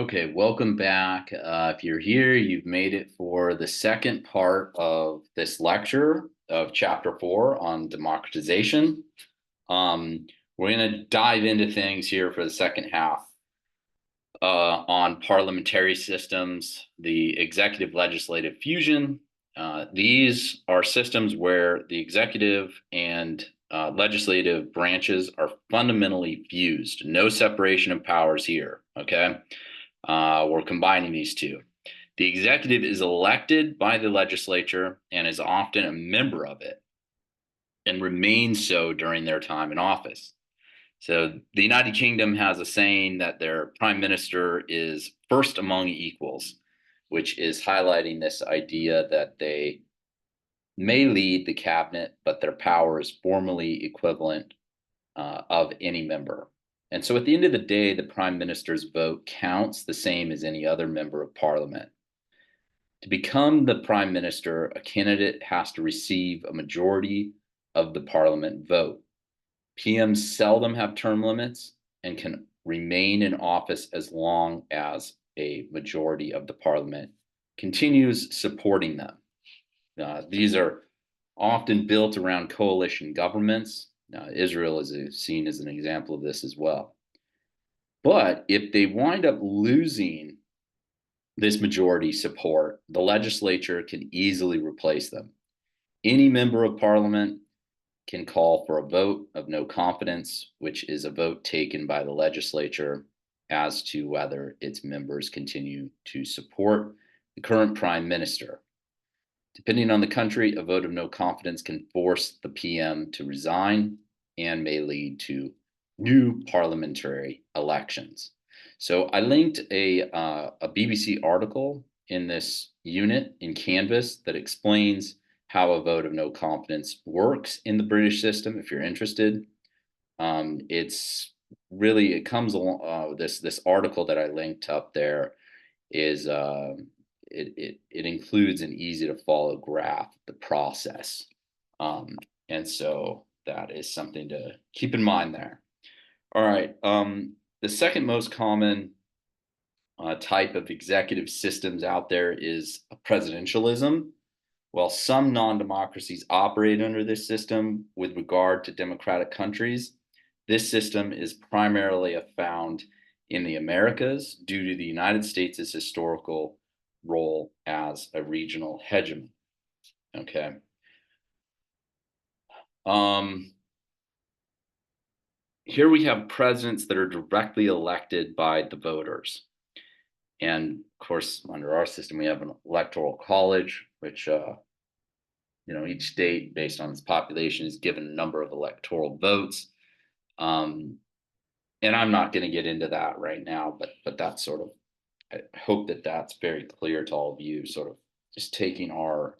Okay, welcome back. If you're here, you've made it for the second part of this lecture of chapter 4 on democratization. Um, we're going to dive into things here for the second half on parliamentary systems, the executive legislative fusion. These are systems where the executive and legislative branches are fundamentally fused. No separation of powers here. Okay. We're combining these two. The executive is elected by the legislature and is often a member of it and remains so during their time in office. So the United Kingdom has a saying that their prime minister is first among equals, which is highlighting this idea that they may lead the cabinet, but their power is formally equivalent of any member. And so at the end of the day, the prime minister's vote counts the same as any other member of parliament. To become the prime minister, a candidate has to receive a majority of the parliament vote. PMs seldom have term limits and can remain in office as long as a majority of the parliament continues supporting them. These are often built around coalition governments. Israel is seen as an example of this as well. But if they wind up losing this majority support, the legislature can easily replace them. Any member of parliament can call for a vote of no confidence, which is a vote taken by the legislature as to whether its members continue to support the current prime minister. Depending on the country, a vote of no confidence can force the PM to resign and may lead to new parliamentary elections. So I linked a BBC article in this unit in Canvas that explains how a vote of no confidence works in the British system. If you're interested, it's really it comes along. This article that I linked up there is it includes an easy to follow graph, the process, and so that is something to keep in mind there. All right, the second most common type of executive systems out there is presidentialism. While some non-democracies operate under this system with regard to democratic countries, this system is primarily found in the Americas due to the United States' historical role as a regional hegemon. Okay. Um, Here we have presidents that are directly elected by the voters. And of course, under our system, we have an electoral college, which each state, based on its population, is given a number of electoral votes. Um, and I'm not going to get into that right now, but that's sort of, I hope that that's very clear to all of you. Sort of just taking our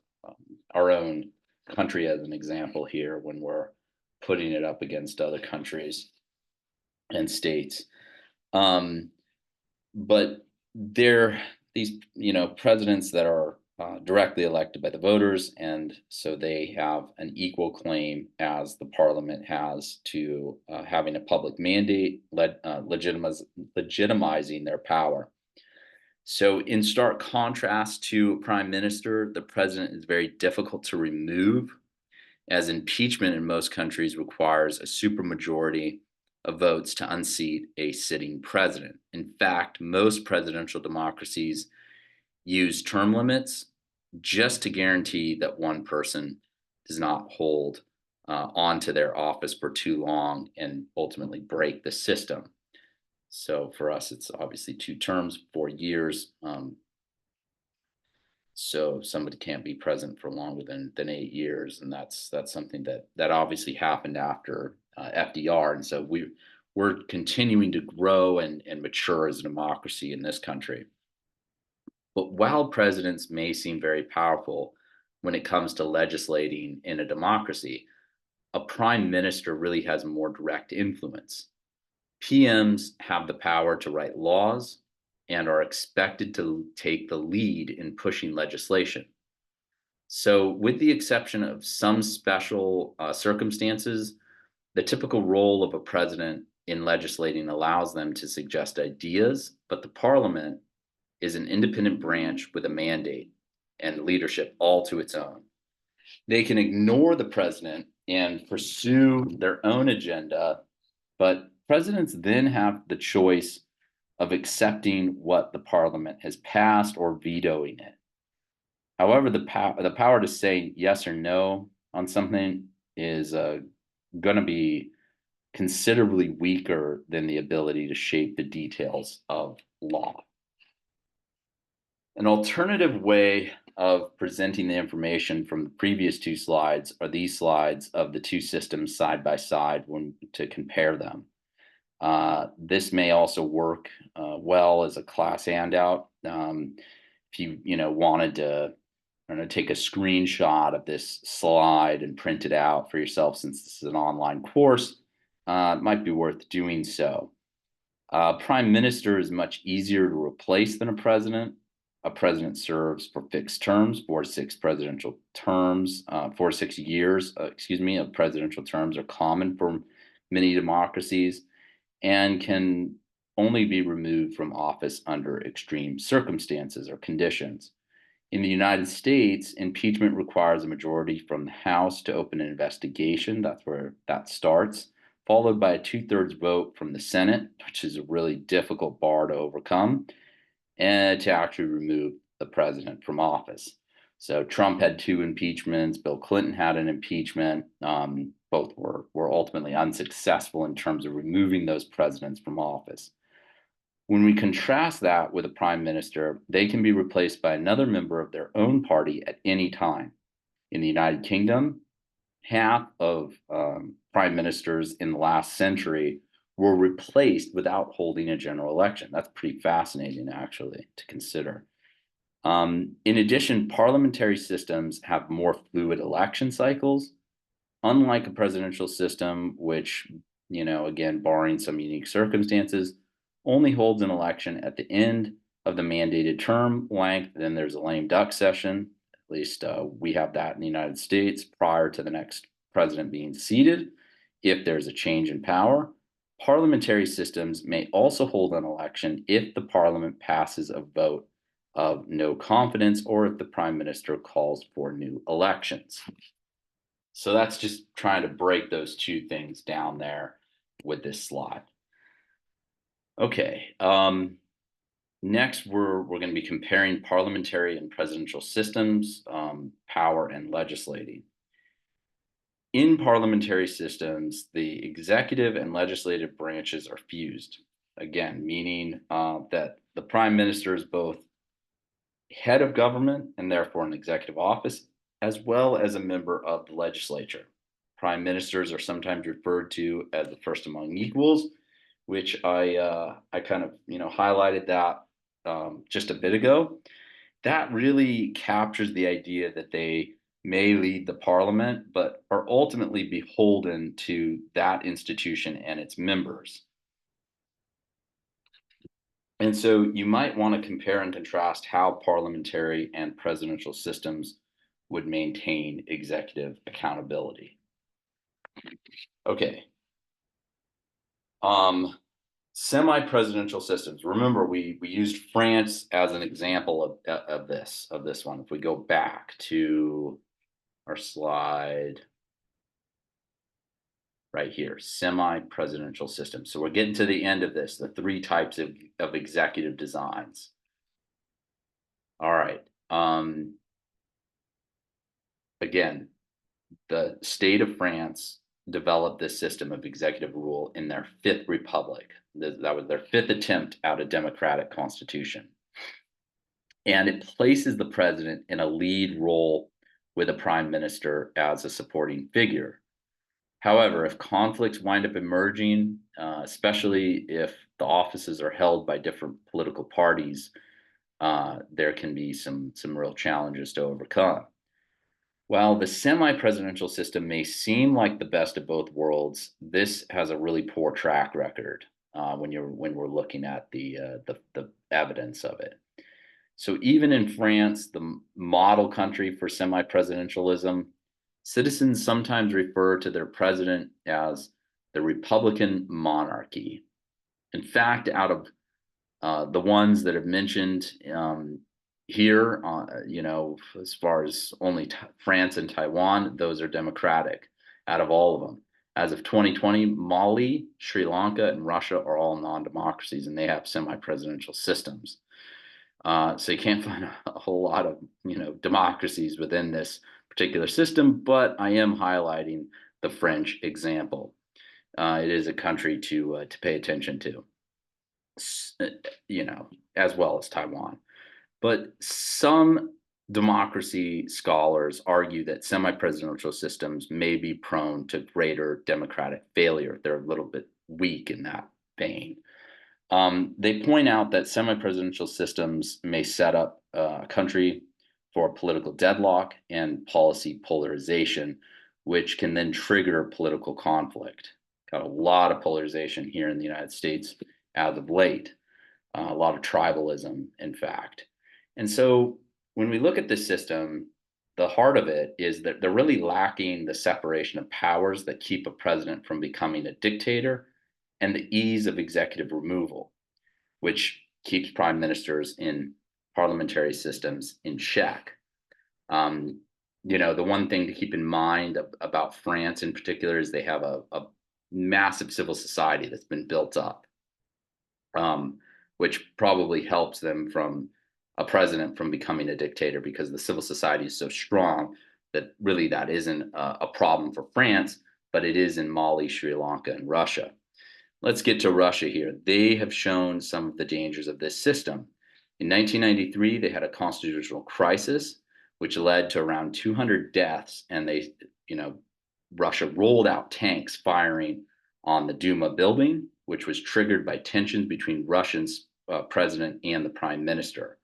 own country as an example here when we're putting it up against other countries and states. Um, but they're these presidents that are directly elected by the voters, and so they have an equal claim as the parliament has to having a public mandate, legitimizing their power. So, in stark contrast to a prime minister, the president is very difficult to remove, as impeachment in most countries requires a supermajority of votes to unseat a sitting president. In fact, most presidential democracies use term limits just to guarantee that one person does not hold onto their office for too long and ultimately break the system. So for us, it's obviously 2 terms, 4 years. So somebody can't be president for longer than 8 years, and that's something that obviously happened after FDR, and so we're continuing to grow and mature as a democracy in this country. But while presidents may seem very powerful when it comes to legislating in a democracy, a prime minister really has more direct influence. PMs have the power to write laws and are expected to take the lead in pushing legislation. So, with the exception of some special circumstances, the typical role of a president in legislating allows them to suggest ideas, but the parliament is an independent branch with a mandate and leadership all to its own. They can ignore the president and pursue their own agenda, but presidents then have the choice of accepting what the parliament has passed or vetoing it. However, the power to say yes or no on something is going to be considerably weaker than the ability to shape the details of law. An alternative way of presenting the information from the previous two slides are these slides of the two systems side by side when to compare them. This may also work well as a class handout. If you wanted to take a screenshot of this slide and print it out for yourself, since this is an online course, it might be worth doing so. Prime minister is much easier to replace than a president. A president serves for fixed terms, 4 to 6 presidential terms, 4 to 6 years, of presidential terms are common for many democracies and can only be removed from office under extreme circumstances or conditions. In the United States, impeachment requires a majority from the House to open an investigation. That's where that starts, followed by a 2/3 vote from the Senate, which is a really difficult bar to overcome, and to actually remove the president from office. So Trump had 2 impeachments. Bill Clinton had an impeachment. Both were ultimately unsuccessful in terms of removing those presidents from office. When we contrast that with a prime minister, they can be replaced by another member of their own party at any time. In the United Kingdom, half of prime ministers in the last century were replaced without holding a general election. That's pretty fascinating, actually, to consider. In addition, parliamentary systems have more fluid election cycles, unlike a presidential system, which, again, barring some unique circumstances, only holds an election at the end of the mandated term length. Then there's a lame duck session. At least we have that in the United States prior to the next president being seated. If there's a change in power, parliamentary systems may also hold an election if the parliament passes a vote of no confidence or if the prime minister calls for new elections. So that's just trying to break those two things down there with this slide. Okay. Next, we're going to be comparing parliamentary and presidential systems, power and legislating. In parliamentary systems, the executive and legislative branches are fused. Again, meaning that the prime minister is both head of government and therefore an executive office, as well as a member of the legislature. Prime ministers are sometimes referred to as the first among equals, which I kind of highlighted that just a bit ago. That really captures the idea that they may lead the parliament, but are ultimately beholden to that institution and its members. And so you might want to compare and contrast how parliamentary and presidential systems would maintain executive accountability. Okay. Semi-presidential systems. Remember, we used France as an example of this one. If we go back to our slide right here, semi-presidential system. So we're getting to the end of this, the 3 types of executive designs. All right. Again, the state of France developed this system of executive rule in their 5th republic. That was their 5th attempt at a democratic constitution. And it places the president in a lead role with a prime minister as a supporting figure. However, if conflicts wind up emerging, especially if the offices are held by different political parties, there can be some real challenges to overcome. While the semi-presidential system may seem like the best of both worlds, this has a really poor track record when we're looking at the evidence of it. So even in France, the model country for semi-presidentialism, citizens sometimes refer to their president as the Republican monarchy. In fact, out of the ones that have mentioned here, as far as only France and Taiwan, those are democratic out of all of them. As of 2020, Mali, Sri Lanka, and Russia are all non-democracies, and they have semi-presidential systems. So you can't find a whole lot of democracies within this particular system, but I am highlighting the French example. It is a country to pay attention to, as well as Taiwan. But some democracy scholars argue that semi-presidential systems may be prone to greater democratic failure. They're a little bit weak in that vein. They point out that semi-presidential systems may set up a country for political deadlock and policy polarization, which can then trigger political conflict. Got a lot of polarization here in the United States as of late, a lot of tribalism, in fact. And so when we look at this system, the heart of it is that they're really lacking the separation of powers that keep a president from becoming a dictator and the ease of executive removal, which keeps prime ministers in parliamentary systems in check. The one thing to keep in mind about France in particular is they have a massive civil society that's been built up, which probably helps them from a president from becoming a dictator, because the civil society is so strong that really that isn't a problem for France, but it is in Mali, Sri Lanka, and Russia. Let's get to Russia here. They have shown some of the dangers of this system. In 1993, they had a constitutional crisis, which led to around 200 deaths, and Russia rolled out tanks firing on the Duma building, which was triggered by tensions between Russia's president and the prime minister.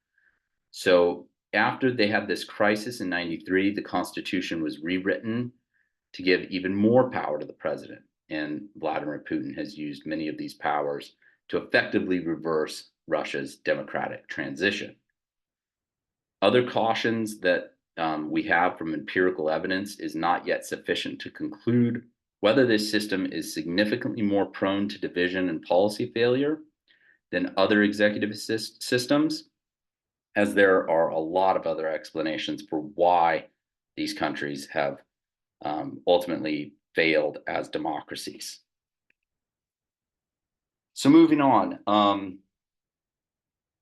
So after they had this crisis in 93, the constitution was rewritten to give even more power to the president. And Vladimir Putin has used many of these powers to effectively reverse Russia's democratic transition. Other cautions that we have from empirical evidence is not yet sufficient to conclude whether this system is significantly more prone to division and policy failure than other executive systems, as there are a lot of other explanations for why these countries have ultimately failed as democracies. So moving on,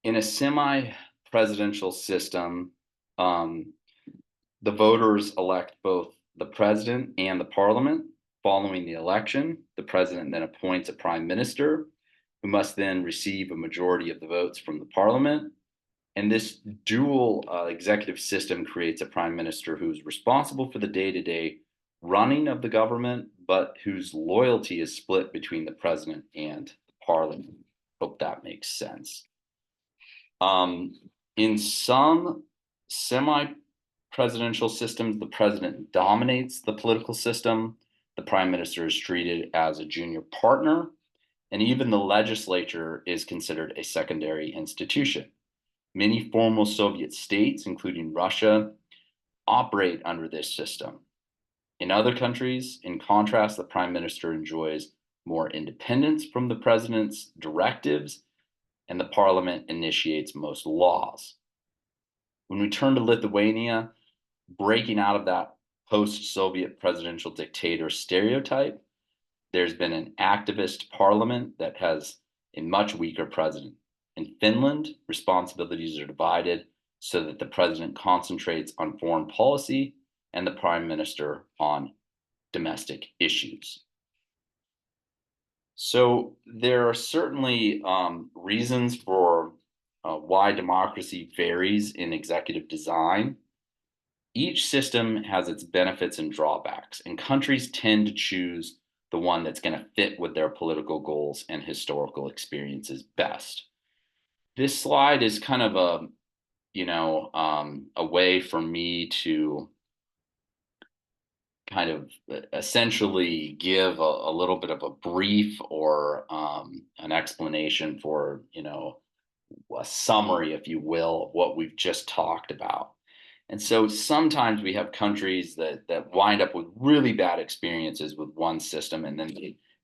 in a semi-presidential system, the voters elect both the president and the parliament. Following the election, the president then appoints a prime minister who must then receive a majority of the votes from the parliament. And this dual executive system creates a prime minister who's responsible for the day-to-day running of the government, but whose loyalty is split between the president and the parliament. Hope that makes sense. In some semi-presidential systems, the president dominates the political system. The prime minister is treated as a junior partner, and even the legislature is considered a secondary institution. Many former Soviet states, including Russia, operate under this system. In other countries, in contrast, the prime minister enjoys more independence from the president's directives, and the parliament initiates most laws. When we turn to Lithuania, breaking out of that post-Soviet presidential dictator stereotype, there's been an activist parliament that has a much weaker president. In Finland, responsibilities are divided so that the president concentrates on foreign policy and the prime minister on domestic issues. So there are certainly reasons for why democracy varies in executive design. Each system has its benefits and drawbacks, and countries tend to choose the one that's going to fit with their political goals and historical experiences best. This slide is kind of a way for me to kind of essentially give a little bit of a brief or an explanation for, a summary, if you will, of what we've just talked about. And so sometimes we have countries that wind up with really bad experiences with one system, and then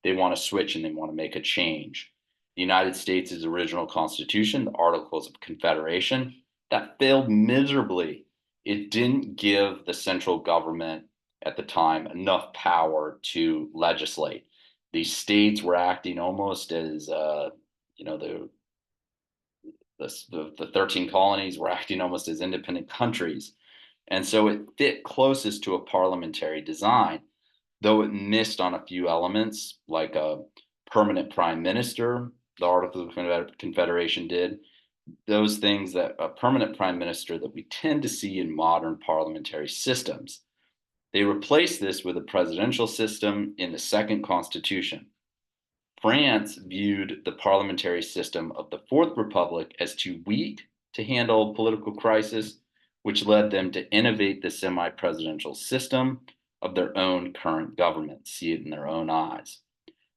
they want to switch and they want to make a change. The United States' original Constitution, the Articles of Confederation, that failed miserably. It didn't give the central government at the time enough power to legislate. These states were acting almost as, you know, the 13 colonies were acting almost as independent countries. And so it fit closest to a parliamentary design, though it missed on a few elements, like a permanent prime minister, the Articles of Confederation did. Those things that a permanent prime minister that we tend to see in modern parliamentary systems. They replaced this with a presidential system in the Second Constitution. France viewed the parliamentary system of the Fourth Republic as too weak to handle a political crisis, which led them to innovate the semi presidential system of their own current government, see it in their own eyes.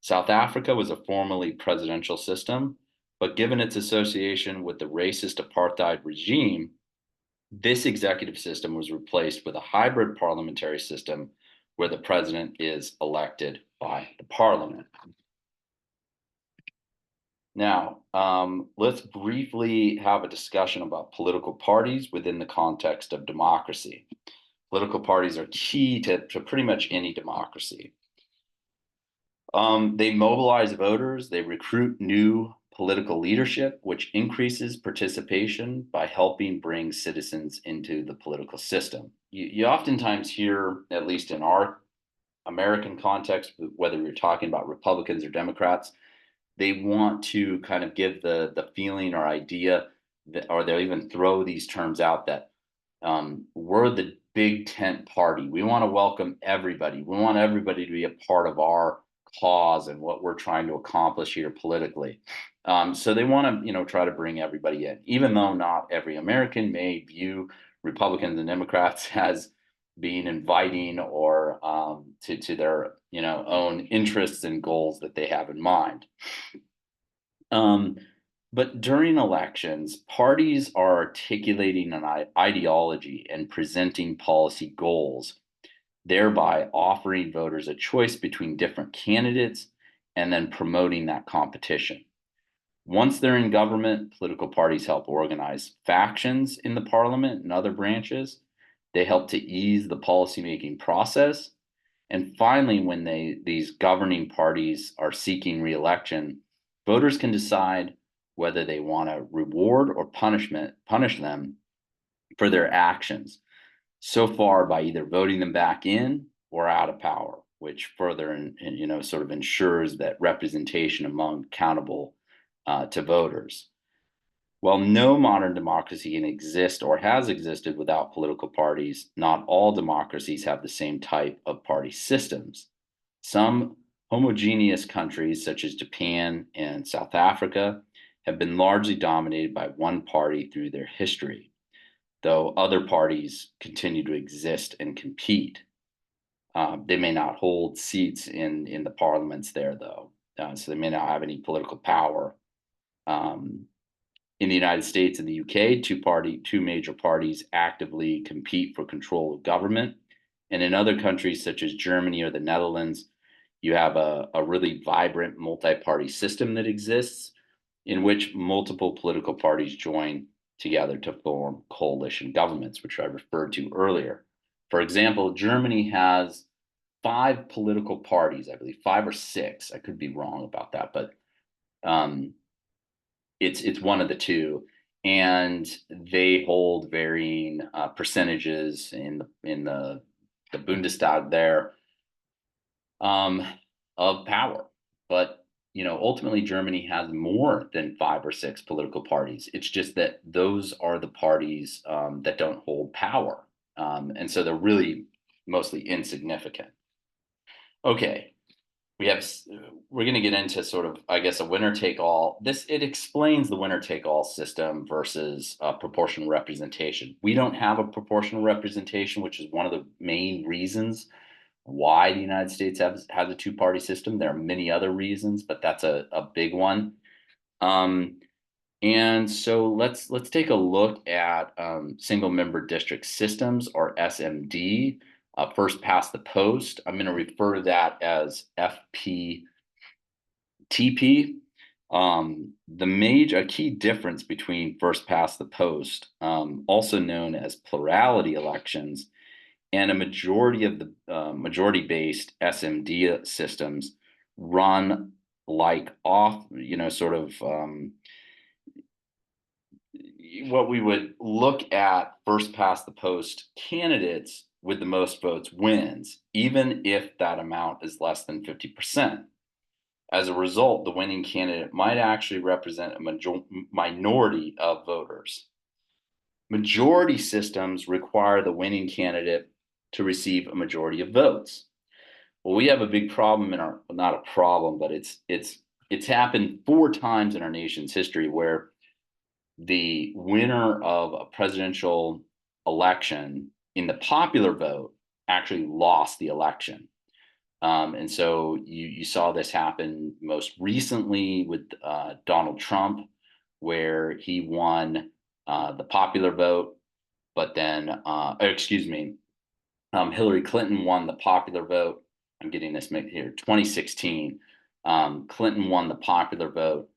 South Africa was a formerly presidential system, but given its association with the racist apartheid regime, this executive system was replaced with a hybrid parliamentary system where the president is elected by the parliament. Now, let's briefly have a discussion about political parties within the context of democracy. Political parties are key to pretty much any democracy. They mobilize voters, they recruit new political leadership, which increases participation by helping bring citizens into the political system. You oftentimes hear, at least in our American context, whether you're talking about Republicans or Democrats, they want to kind of give the feeling or idea that, or they'll even throw these terms out that we're the big tent party. We want to welcome everybody. We want everybody to be a part of our cause and what we're trying to accomplish here politically. So they want to, try to bring everybody in, even though not every American may view Republicans and Democrats as being inviting or to their own interests and goals that they have in mind. But during elections, parties are articulating an ideology and presenting policy goals, thereby offering voters a choice between different candidates and then promoting that competition. Once they're in government, political parties help organize factions in the parliament and other branches. They help to ease the policymaking process. And finally, when these governing parties are seeking re-election, voters can decide whether they want to reward or punish them for their actions so far by either voting them back in or out of power, which further sort of ensures that representation among accountable to voters. While no modern democracy can exist or has existed without political parties, not all democracies have the same type of party systems. Some homogeneous countries, such as Japan and South Africa, have been largely dominated by one party through their history, though other parties continue to exist and compete. They may not hold seats in the parliaments there, though, so they may not have any political power. In the United States and the UK, two major parties actively compete for control of government. And in other countries such as Germany or the Netherlands, you have a really vibrant multi-party system that exists in which multiple political parties join together to form coalition governments, which I referred to earlier. For example, Germany has 5 political parties, I believe 5 or 6. I could be wrong about that, but it's one of the two, and they hold varying percentages in the Bundestag there of power. But ultimately, Germany has more than 5 or 6 political parties. It's just that those are the parties that don't hold power, and so they're really mostly insignificant. Okay, we're going to get into sort of, I guess, a winner take all. It explains the winner take all system versus proportional representation. We don't have a proportional representation, which is one of the main reasons why the United States has a two-party system. There are many other reasons, but that's a big one. And so let's take a look at single member district systems, or SMD. First past the post. I'm going to refer to that as FPDP. TP, a key difference between first past the post, also known as plurality elections, and a majority of the majority-based SMD systems run like off, sort of what we would look at first past the post candidates with the most votes wins, even if that amount is less than 50%. As a result, the winning candidate might actually represent a minority of voters. Majority systems require the winning candidate to receive a majority of votes. Well, we have a big problem not a problem, but it's happened 4 times in our nation's history where the winner of a presidential election in the popular vote actually lost the election. And so you saw this happen most recently with Donald Trump, where he won the popular vote, but then, Hillary Clinton won the popular vote. I'm getting this here, 2016. Clinton won the popular vote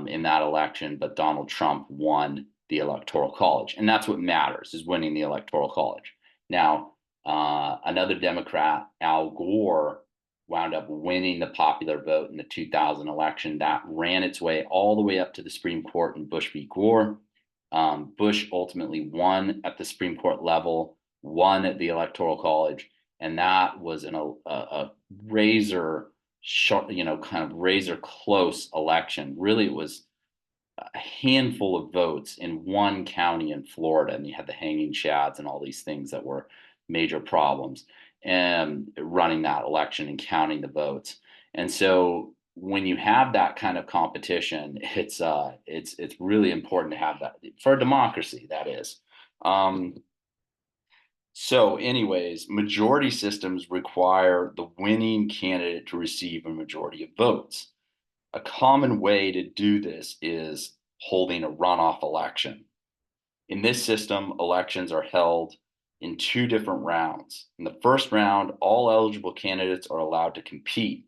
in that election, but Donald Trump won the Electoral College. And that's what matters, is winning the Electoral College. Now, another Democrat, Al Gore, wound up winning the popular vote in the 2000 election. That ran its way all the way up to the Supreme Court in Bush v. Gore. Bush ultimately won at the Supreme Court level, won at the Electoral College, and that was a razor sharp, kind of razor close election. Really, it was a handful of votes in one county in Florida, and you had the hanging chads and all these things that were major problems and running that election and counting the votes. And so when you have that kind of competition, it's really important to have that for a democracy, that is. So anyways, majority systems require the winning candidate to receive a majority of votes. A common way to do this is holding a runoff election. In this system, elections are held in 2 different rounds. In the first round, all eligible candidates are allowed to compete.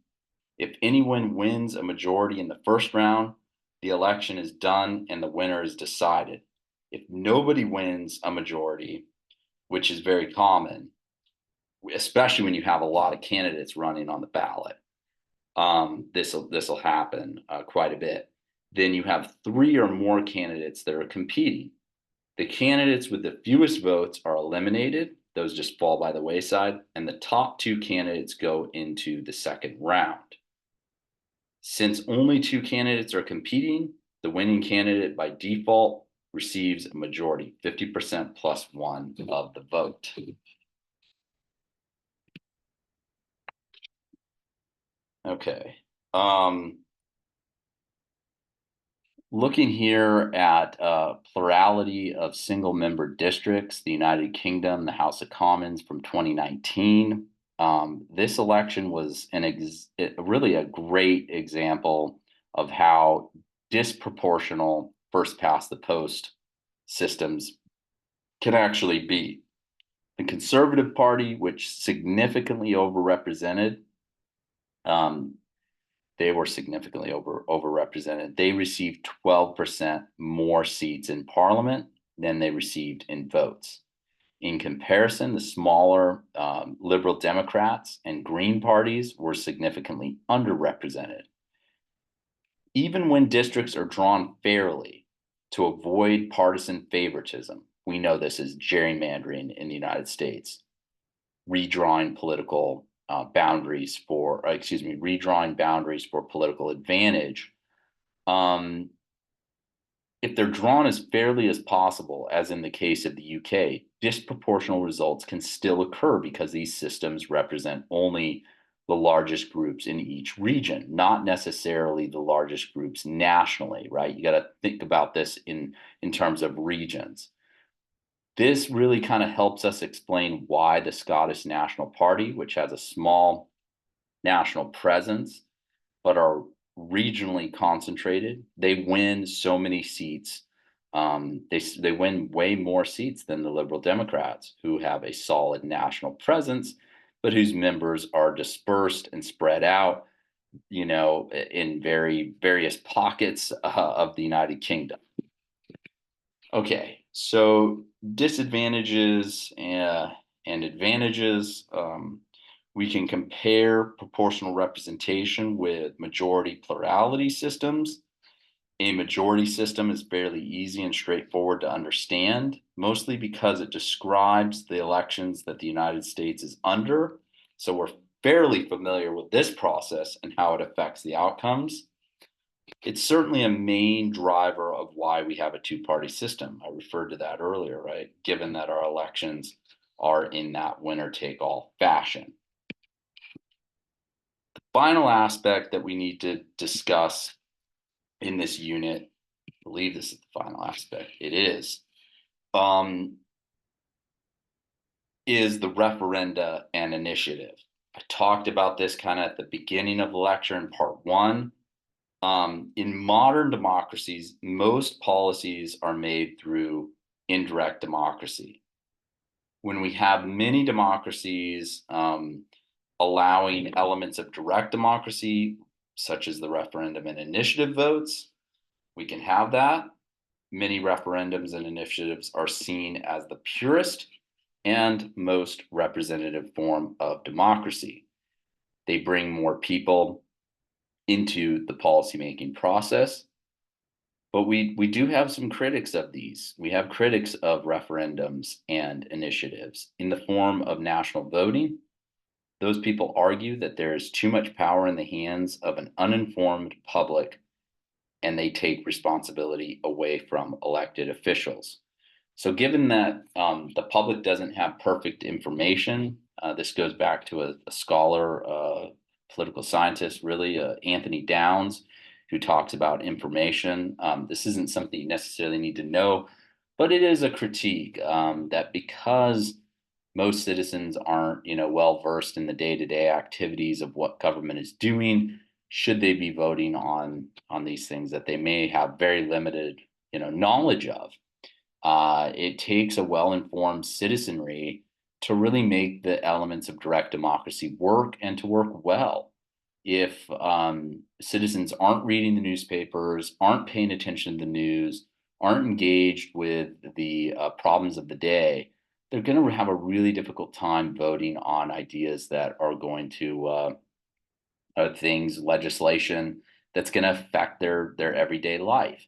If anyone wins a majority in the first round, the election is done and the winner is decided. If nobody wins a majority, which is very common, especially when you have a lot of candidates running on the ballot, this will happen quite a bit. Then you have 3 or more candidates that are competing. The candidates with the fewest votes are eliminated. Those just fall by the wayside, and the top 2 candidates go into the second round. Since only 2 candidates are competing, the winning candidate by default receives a majority, 50% plus 1 of the vote. Okay. Looking here at plurality of single-member districts, the United Kingdom, the House of Commons from 2019. This election was really a great example of how disproportional first past the post systems can actually be. The Conservative Party, which significantly overrepresented, they were significantly overrepresented. They received 12% more seats in parliament than they received in votes. In comparison, the smaller Liberal Democrats and Green parties were significantly underrepresented. Even when districts are drawn fairly to avoid partisan favoritism, we know this is gerrymandering in the United States, redrawing boundaries for political advantage. If they're drawn as fairly as possible, as in the case of the UK, disproportional results can still occur because these systems represent only the largest groups in each region, not necessarily the largest groups nationally, right? You got to think about this in terms of regions. This really kind of helps us explain why the Scottish National Party, which has a small national presence, but are regionally concentrated, they win so many seats. They win way more seats than the Liberal Democrats, who have a solid national presence, but whose members are dispersed and spread out. in various pockets of the United Kingdom. Okay, so disadvantages and advantages. We can compare proportional representation with majority plurality systems. A majority system is fairly easy and straightforward to understand, mostly because it describes the elections that the United States is under. So we're fairly familiar with this process and how it affects the outcomes. It's certainly a main driver of why we have a two-party system. I referred to that earlier, right? Given that our elections are in that winner-take-all fashion. The final aspect that we need to discuss in this unit, I believe this is the final aspect, it is the referenda and initiative. I talked about this kind of at the beginning of the lecture in part one. In modern democracies, most policies are made through indirect democracy. When we have many democracies allowing elements of direct democracy, such as the referendum and initiative votes, we can have that. Many referendums and initiatives are seen as the purest and most representative form of democracy. They bring more people into the policymaking process. But we do have some critics of these. We have critics of referendums and initiatives in the form of national voting. Those people argue that there is too much power in the hands of an uninformed public, and they take responsibility away from elected officials. So given that the public doesn't have perfect information, this goes back to a scholar, political scientist, really, Anthony Downs, who talks about information. This isn't something you necessarily need to know, but it is a critique that because most citizens aren't, well versed in the day-to-day activities of what government is doing, should they be voting on these things that they may have very limited, knowledge of. It takes a well-informed citizenry to really make the elements of direct democracy work and to work well. If citizens aren't reading the newspapers, aren't paying attention to the news, aren't engaged with the problems of the day, they're going to have a really difficult time voting on ideas that are going to legislation that's going to affect their everyday life.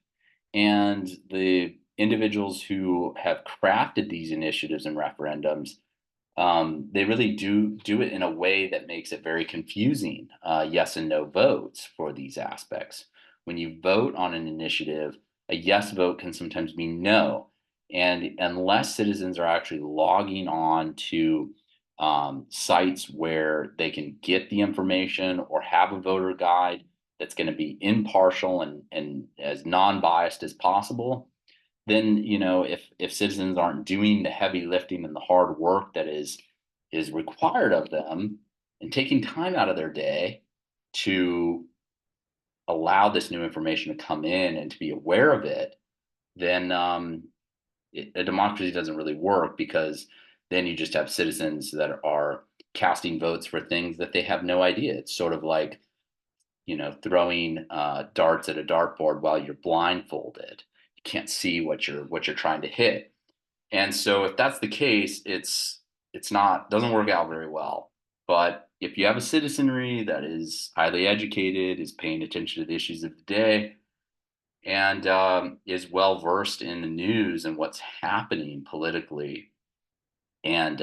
And the individuals who have crafted these initiatives and referendums, they really do it in a way that makes it very confusing. Yes and no votes for these aspects. When you vote on an initiative, a yes vote can sometimes mean no. And unless citizens are actually logging on to sites where they can get the information or have a voter guide that's going to be impartial and as non-biased as possible, then if citizens aren't doing the heavy lifting and the hard work that is required of them and taking time out of their day to allow this new information to come in and to be aware of it, then a democracy doesn't really work, because then you just have citizens that are casting votes for things that they have no idea. It's sort of like throwing darts at a dartboard while you're blindfolded. You can't see what you're trying to hit. And so if that's the case, it's not doesn't work out very well. But if you have a citizenry that is highly educated, is paying attention to the issues of the day, and is well versed in the news and what's happening politically, and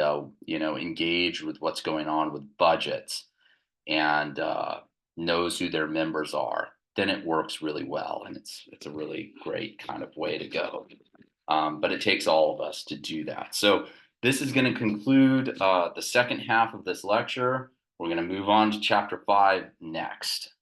engaged with what's going on with budgets, and knows who their members are, then it works really well, and it's a really great kind of way to go. But it takes all of us to do that. So this is going to conclude the second half of this lecture. We're going to move on to chapter 5 next.